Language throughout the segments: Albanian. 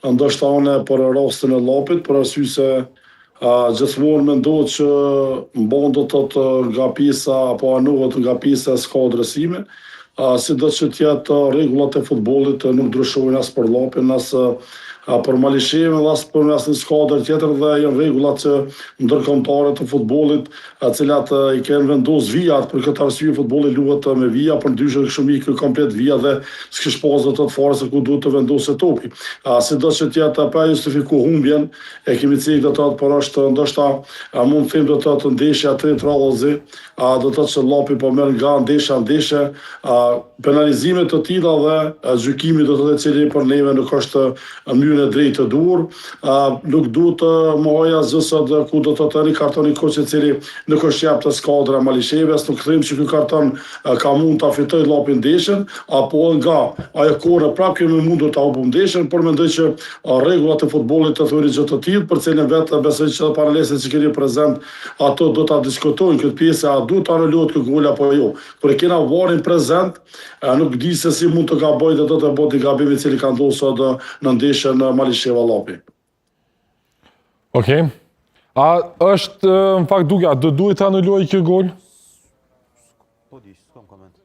ndoshta une për rastin e Llapit, për arsye se gjithmonë mendohet që mbon do të thotë nga pjesa apo anohet nga pjesa e skuadrësime, sido që tjetë rregullat e futbollit nuk ndryshojnë as për Llapin, as për Malishevën dhe as për asnjë skuadër tjetër, dhe janë rregullat që ndërkombëtare të futbollit, cilat i kanë vendosur vijat. Për këtë arsye futbolli luhet me vija, për ndryshe shumë i komplet vija dhe s'kish pas do të fare se ku duhet të vendoset topi. Sido që tjetë pa justifiku humbjen, e kemi cikë do të thotë, por është ndoshta mund të them do të thotë ndeshja 3 rradhëzi, do të thotë që Llapi po merr nga ndeshje, penalizime të tilla dhe gjykimi do të thotë i cili për neve nuk është mënyrë e drejtë të dur, nuk duhet të mohoj asgjë sot ku do të thotë kartoni koçi i cili nuk është jap të skuadra Malishevës, nuk them që ky karton ka mund ta fitoj Llapi ndeshjen, apo nga ajo kohë prapë kemi mundur ta humbim ndeshjen, por mendoj që rregullat e futbollit të thonë gjë të tillë, për cilën vetë besoj që paralesat që keni prezant ato do ta diskutojnë këtë pjesë, a duhet të anulohet ky gol apo jo. Kur e kena varin prezant, nuk di se si mund të gaboj dhe do të bëti gabimi i cili ka ndodhur sot në ndeshjen Malisheva Llapi. Okej. A është në fakt duke, do duhet të anuloj kjo gol? Po di, s'kam koment.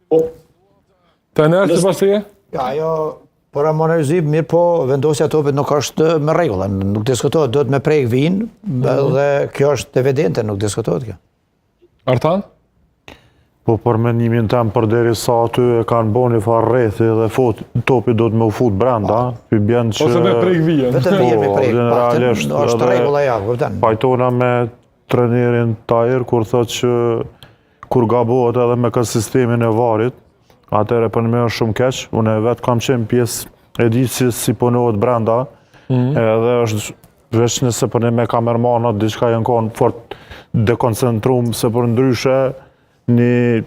Trener, sipas teje? Ajo për analizim mirë, po vendosja e topit nuk është me rregulla, nuk diskutohet, duhet me prek vijin, dhe kjo është evidente, nuk diskutohet kjo. Artan? Po për mendimin tem përderisa aty e kanë bën një farë rrethi dhe topi do të më u fut brenda, bjen që ose me prek vijën. Vetëm vijën me prek, realisht është rregulla ja, kupton. Pajtona me trenerin Tahir kur thotë që kur gabohet edhe me këtë sistemin e varit, atëherë për më është shumë keq. Unë vetë kam qenë pjesë e di si punohet brenda, edhe është veç nëse për me kamermanat diçka janë kanë fort dekoncentruar, se për ndryshe një